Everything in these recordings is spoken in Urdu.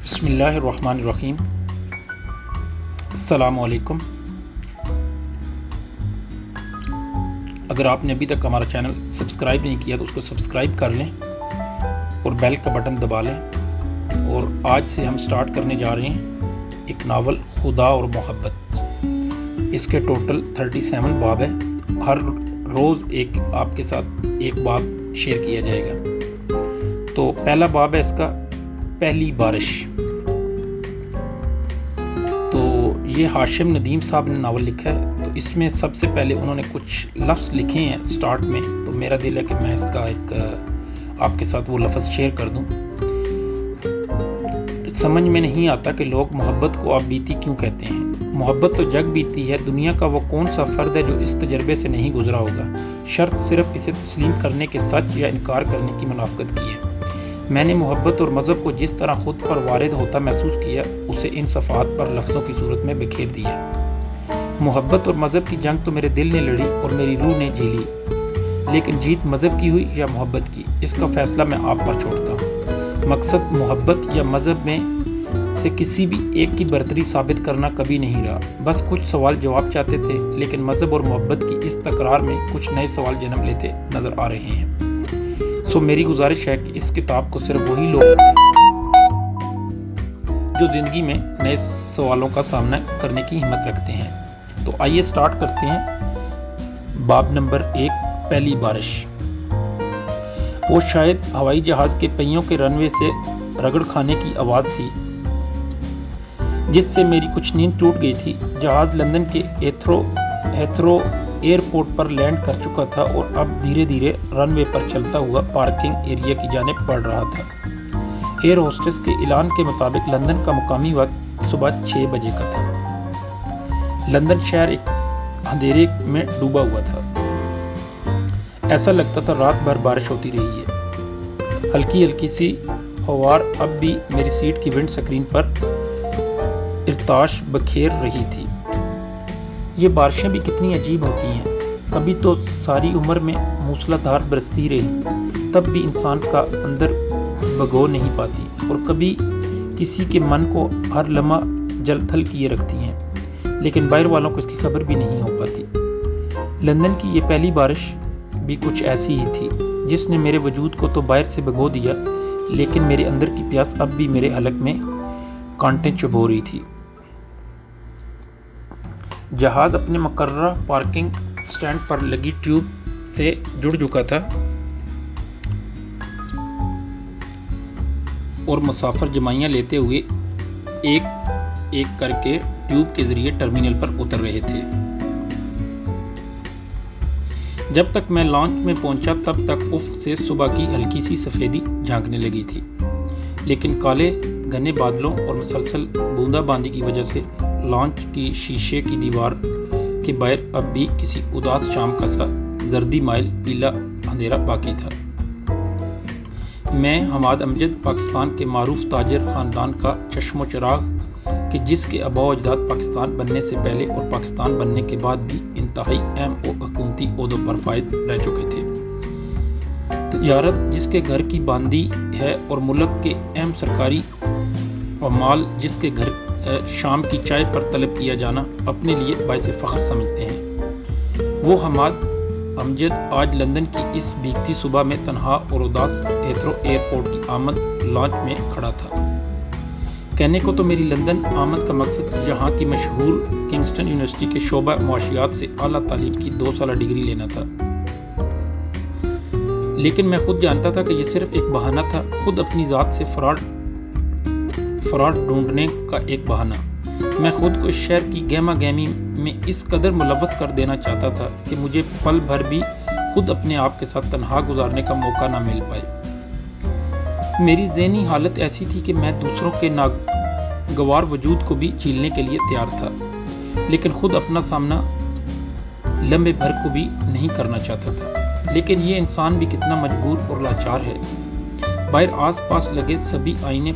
بسم اللہ الرحمن الرحیم۔ السلام علیکم۔ اگر آپ نے ابھی تک ہمارا چینل سبسکرائب نہیں کیا تو اس کو سبسکرائب کر لیں اور بیل کا بٹن دبا لیں۔ اور آج سے ہم سٹارٹ کرنے جا رہے ہیں ایک ناول خدا اور محبت۔ اس کے ٹوٹل 37 باب ہے۔ ہر روز آپ کے ساتھ ایک باب شیئر کیا جائے گا۔ تو پہلا باب ہے اس کا پہلی بارش۔ تو یہ ہاشم ندیم صاحب نے ناول لکھا ہے، تو اس میں سب سے پہلے انہوں نے کچھ لفظ لکھے ہیں سٹارٹ میں، تو میرا دل ہے کہ میں اس کا ایک آپ کے ساتھ وہ لفظ شیئر کر دوں۔ سمجھ میں نہیں آتا کہ لوگ محبت کو آپ بیتی کیوں کہتے ہیں۔ محبت تو جگ بیتی ہے، دنیا کا وہ کون سا فرد ہے جو اس تجربے سے نہیں گزرا ہوگا۔ شرط صرف اسے تسلیم کرنے کے سچ یا انکار کرنے کی منافقت کی ہے۔ میں نے محبت اور مذہب کو جس طرح خود پر وارد ہوتا محسوس کیا، اسے ان صفحات پر لفظوں کی صورت میں بکھیر دیا۔ محبت اور مذہب کی جنگ تو میرے دل نے لڑی اور میری روح نے جی لی، لیکن جیت مذہب کی ہوئی یا محبت کی، اس کا فیصلہ میں آپ پر چھوڑتا ہوں۔ مقصد محبت یا مذہب میں سے کسی بھی ایک کی برتری ثابت کرنا کبھی نہیں رہا، بس کچھ سوال جواب چاہتے تھے، لیکن مذہب اور محبت کی اس تکرار میں کچھ نئے سوال جنم لیتے نظر آ رہے ہیں۔ میری گزارش ہے کہ اس کتاب کو صرف وہی لوگ جو زندگی میں نئے سوالوں کا سامنا کرنے کی ہمت رکھتے ہیں۔ تو آئیے سٹارٹ کرتے ہیں۔ باب نمبر 1، پہلی بارش۔ وہ شاید ہوائی جہاز کے پہیوں کے رن وے سے رگڑ کھانے کی آواز تھی جس سے میری کچھ نیند ٹوٹ گئی تھی۔ جہاز لندن کے ہیتھرو ایئرپورٹ پر لینڈ کر چکا تھا اور اب دھیرے دھیرے رن وے پر چلتا ہوا پارکنگ ایریا کی جانب بڑھ رہا تھا۔ ایئر ہوسٹس کے اعلان کے مطابق لندن کا مقامی وقت صبح 6 بجے کا تھا۔ لندن شہر ایک اندھیرے میں ڈوبا ہوا تھا، ایسا لگتا تھا رات بھر بارش ہوتی رہی ہے۔ ہلکی ہلکی سی فوار اب بھی میری سیٹ کی ونڈ سکرین پر ارتعاش بکھیر رہی تھی۔ یہ بارشیں بھی کتنی عجیب ہوتی ہیں، کبھی تو ساری عمر میں موسلا دھار برستی رہی، تب بھی انسان کا اندر بھگو نہیں پاتی، اور کبھی کسی کے من کو ہر لمحہ جل تھل کیے رکھتی ہیں، لیکن باہر والوں کو اس کی خبر بھی نہیں ہو پاتی۔ لندن کی یہ پہلی بارش بھی کچھ ایسی ہی تھی، جس نے میرے وجود کو تو باہر سے بھگو دیا، لیکن میرے اندر کی پیاس اب بھی میرے حلق میں کانٹے چبھو رہی تھی۔ جہاز اپنے مقررہ پارکنگ سٹینڈ پر لگی ٹیوب سے جڑ چکا تھا اور مسافر جمائیاں لیتے ہوئے ایک ایک کر کے ٹیوب کے ذریعے ٹرمینل پر اتر رہے تھے۔ جب تک میں لانچ میں پہنچا تب تک افق سے صبح کی ہلکی سی سفیدی جھانکنے لگی تھی، لیکن کالے گھنے بادلوں اور مسلسل بوندا باندی کی وجہ سے لانچ کی شیشے کی دیوار کے باہر اب بھی کسی اداس شام کا سا زردی مائل پیلا اندھیرا باقی تھا۔ میں حماد امجد، پاکستان کے معروف تاجر خاندان کا چشم و چراغ، کہ جس کے آباء و اجداد پاکستان بننے سے پہلے اور پاکستان بننے کے بعد بھی انتہائی اہم و حکومتی عہدوں پر فائز رہ چکے تھے۔ تجارت جس کے گھر کی باندی ہے اور ملک کے اہم سرکاری اعمال جس کے گھر شام کی چائے پر طلب کیا جانا اپنے لیے باعث فخر سمجھتے ہیں، وہ حماد امجد آج لندن کی اس بھیگتی صبح میں تنہا اور اداس ہیتھرو ایئرپورٹ کی آمد لانچ میں کھڑا تھا۔ کہنے کو تو میری لندن آمد کا مقصد یہاں کی مشہور کنگسٹن یونیورسٹی کے شعبہ معاشیات سے اعلیٰ تعلیم کی 2 سالہ ڈگری لینا تھا، لیکن میں خود جانتا تھا کہ یہ صرف ایک بہانہ تھا، خود اپنی ذات سے فراڈ ڈھونڈنے کا ایک بہانہ۔ میں خود کو اس شہر کی گہما گہمی میں اس قدر ملوث کر دینا چاہتا تھا کہ مجھے پل بھر بھی خود اپنے آپ کے ساتھ تنہا گزارنے کا موقع نہ مل پائے۔ میری ذہنی حالت ایسی تھی کہ میں دوسروں کے ناگوار وجود کو بھی جھیلنے کے لیے تیار تھا، لیکن خود اپنا سامنا لمحے بھر کو بھی نہیں کرنا چاہتا تھا۔ لیکن یہ انسان بھی کتنا مجبور اور لاچار ہے۔ باہر آس پاس لگے سبھی آئینے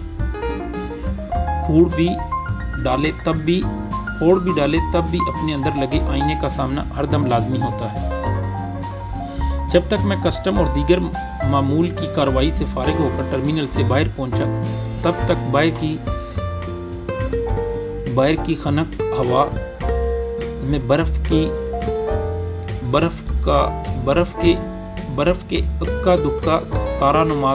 پھوڑ بھی ڈالے تب بھی اپنے اندر لگے آئینے کا سامنا ہر دم لازمی ہوتا ہے۔ جب تک میں کسٹم اور دیگر معمول کی کارروائی سے فارغ ہو کر ٹرمینل سے باہر پہنچا، تب تک باہر کی باہر کی خنک ہوا میں برف کے اکا دکا ستارہ نما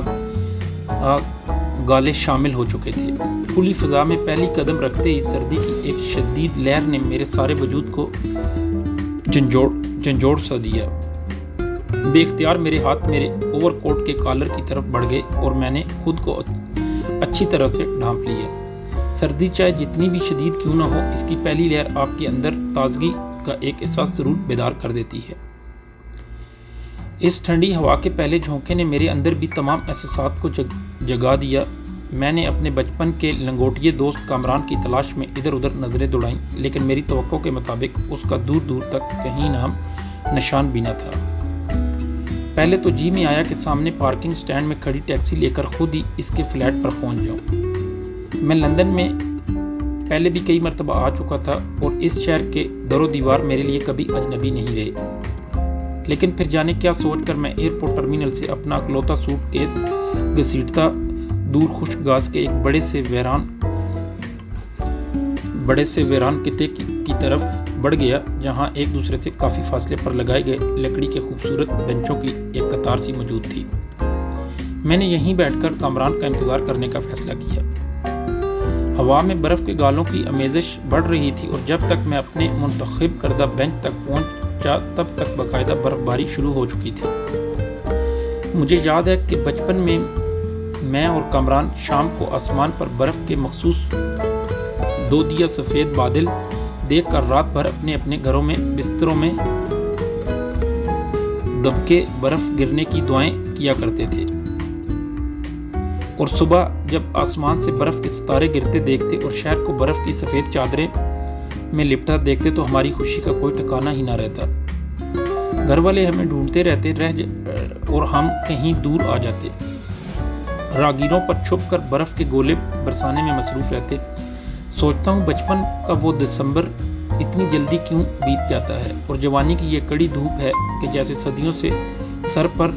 گالے شامل ہو چکے تھے۔ کھلی فضا میں پہلی قدم رکھتے ہی سردی کی ایک شدید لہر نے میرے سارے وجود کو جھنجھوڑ سا دیا۔ بے اختیار میرے ہاتھ میرے اوور کوٹ کے کالر کی طرف بڑھ گئے اور میں نے خود کو اچھی طرح سے ڈھانپ لیا۔ سردی چاہے جتنی بھی شدید کیوں نہ ہو، اس کی پہلی لہر آپ کے اندر تازگی کا ایک احساس ضرور بیدار کر دیتی ہے۔ اس ٹھنڈی ہوا کے پہلے جھونکے نے میرے اندر بھی تمام احساسات کو جگا دیا۔ میں نے اپنے بچپن کے لنگوٹیے دوست کامران کی تلاش میں ادھر ادھر نظریں دوڑائیں، لیکن میری توقع کے مطابق اس کا دور دور تک کہیں نام نشان بھی نہ تھا۔ پہلے تو جی میں آیا کہ سامنے پارکنگ سٹینڈ میں کھڑی ٹیکسی لے کر خود ہی اس کے فلیٹ پر پہنچ جاؤں۔ میں لندن میں پہلے بھی کئی مرتبہ آ چکا تھا اور اس شہر کے در و دیوار میرے لیے کبھی اجنبی نہیں رہے، لیکن پھر جانے کیا سوچ کر میں ایئرپورٹ ٹرمینل سے اپنا اکلوتا سوٹ کیس گھسیٹتا دور خشک گھاس کے ایک بڑے سے ویران خطے کی طرف بڑھ گیا، جہاں ایک دوسرے سے کافی فاصلے پر لگائے گئے لکڑی کے خوبصورت بینچوں کی ایک قطار سی موجود تھی۔ میں نے یہیں بیٹھ کر کامران کا انتظار کرنے کا فیصلہ کیا۔ ہوا میں برف کے گالوں کی آمیزش بڑھ رہی تھی اور جب تک میں اپنے منتخب کردہ بینچ تک پہنچا تب تک باقاعدہ برف باری شروع ہو چکی تھی۔ مجھے یاد ہے کہ بچپن میں اور کامران شام کو آسمان پر برف کے مخصوص دو دیا سفید بادل دیکھ کر رات بھر اپنے اپنے گھروں میں بستروں میں دب کے برف گرنے کی دعائیں کیا کرتے تھے، اور صبح جب آسمان سے برف کے ستارے گرتے دیکھتے اور شہر کو برف کی سفید چادریں میں لپٹا دیکھتے تو ہماری خوشی کا کوئی ٹھکانہ ہی نہ رہتا۔ گھر والے ہمیں ڈھونڈتے رہتے اور ہم کہیں دور آ جاتے، راگیروں پر چھپ کر برف کے گولے برسانے میں مصروف رہتے۔ سوچتا ہوں بچپن کا وہ دسمبر اتنی جلدی کیوں بیت جاتا ہے، اور جوانی کی یہ کڑی دھوپ ہے کہ جیسے صدیوں سے سر پر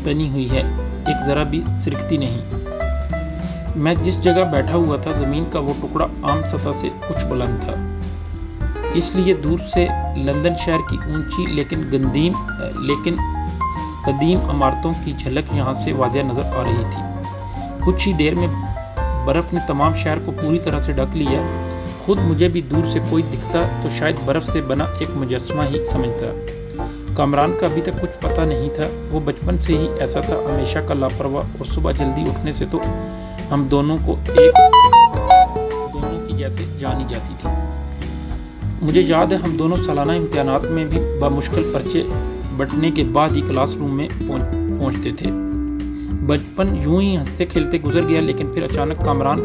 تنی ہوئی ہے، ایک ذرا بھی سرکتی نہیں۔ میں جس جگہ بیٹھا ہوا تھا زمین کا وہ ٹکڑا عام سطح سے کچھ بلند تھا، اس لیے دور سے لندن شہر کی اونچی لیکن قدیم عمارتوں کی جھلک یہاں سے واضح نظر آ رہی تھی۔ کچھ ہی دیر میں برف نے تمام شہر کو پوری طرح سے ڈھک لیا۔ خود مجھے بھی دور سے کوئی دکھتا تو شاید برف سے بنا ایک مجسمہ ہی سمجھتا۔ کامران کا ابھی تک کچھ پتہ نہیں تھا، وہ بچپن سے ہی ایسا تھا، ہمیشہ کا لاپرواہ، اور صبح جلدی اٹھنے سے تو ہم دونوں کی جیسے جان ہی جاتی تھی۔ مجھے یاد ہے ہم دونوں سالانہ امتحانات میں بھی بامشکل پرچے بٹنے کے بعد ہی کلاس روم میں پہنچتے تھے۔ بچپن یوں ہی ہنستے کھیلتے گزر گیا، لیکن پھر اچانک کامران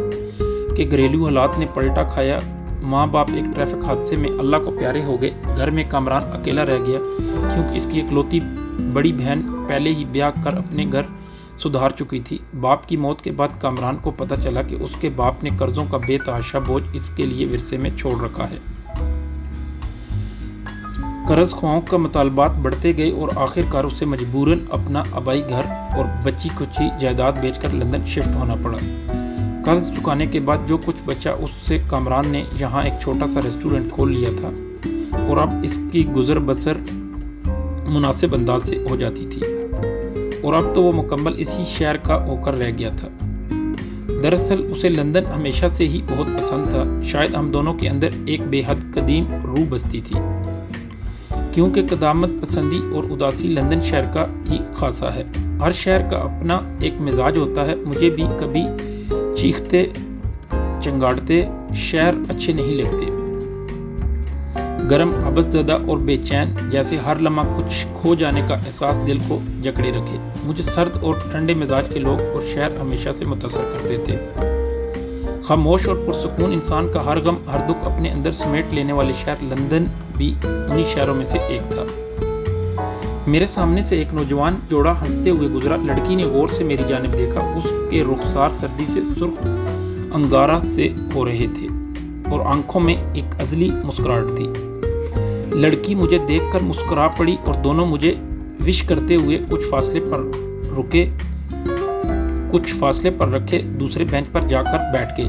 کے گھریلو حالات نے پلٹا کھایا۔ ماں باپ ایک ٹریفک حادثے میں اللہ کو پیارے ہو گئے۔ گھر میں کامران اکیلا رہ گیا، کیونکہ اس کی اکلوتی بڑی بہن پہلے ہی بیاہ کر اپنے گھر سدھار چکی تھی۔ باپ کی موت کے بعد کامران کو پتہ چلا کہ اس کے باپ نے قرضوں کا بے تحاشا بوجھ اس کے لیے ورثے میں چھوڑ رکھا ہے۔ قرض خواہوں کا مطالبات بڑھتے گئے اور آخر کار اسے مجبوراً اپنا آبائی گھر اور بچی کچی جائیداد بیچ کر لندن شفٹ ہونا پڑا۔ قرض چکانے کے بعد جو کچھ بچا اس سے کامران نے یہاں ایک چھوٹا سا ریسٹورنٹ کھول لیا تھا، اور اب اس کی گزر بسر مناسب انداز سے ہو جاتی تھی، اور اب تو وہ مکمل اسی شہر کا ہو کر رہ گیا تھا۔ دراصل اسے لندن ہمیشہ سے ہی بہت پسند تھا، شاید ہم دونوں کے اندر ایک بے حد قدیم روح بستی تھی، کیونکہ قدامت پسندی اور اداسی لندن شہر کا ہی خاصہ ہے۔ ہر شہر کا اپنا ایک مزاج ہوتا ہے۔ مجھے بھی کبھی چیختے چنگاڑتے شہر اچھے نہیں لگتے، گرم، حبس زدہ اور بے چین، جیسے ہر لمحہ کچھ کھو جانے کا احساس دل کو جکڑے رکھے۔ مجھے سرد اور ٹھنڈے مزاج کے لوگ اور شہر ہمیشہ سے متاثر کرتے تھے۔ خاموش اور پرسکون انسان کا ہر غم ہر دکھ اپنے اندر سمیٹ لینے والے شہر لندن بھی انہی شہروں میں سے ایک تھا۔ میرے سامنے سے ایک نوجوان جوڑا ہنستے ہوئے گزرا۔ لڑکی نے غور سے میری جانب دیکھا، اس کے رخسار سردی سے سرخ انگارہ سے ہو رہے تھے اور آنکھوں میں ایک ازلی مسکراہٹ تھی۔ لڑکی مجھے دیکھ کر مسکرا پڑی اور دونوں مجھے وش کرتے ہوئے کچھ فاصلے پر رکھے دوسرے بینچ پر جا کر بیٹھ گئے۔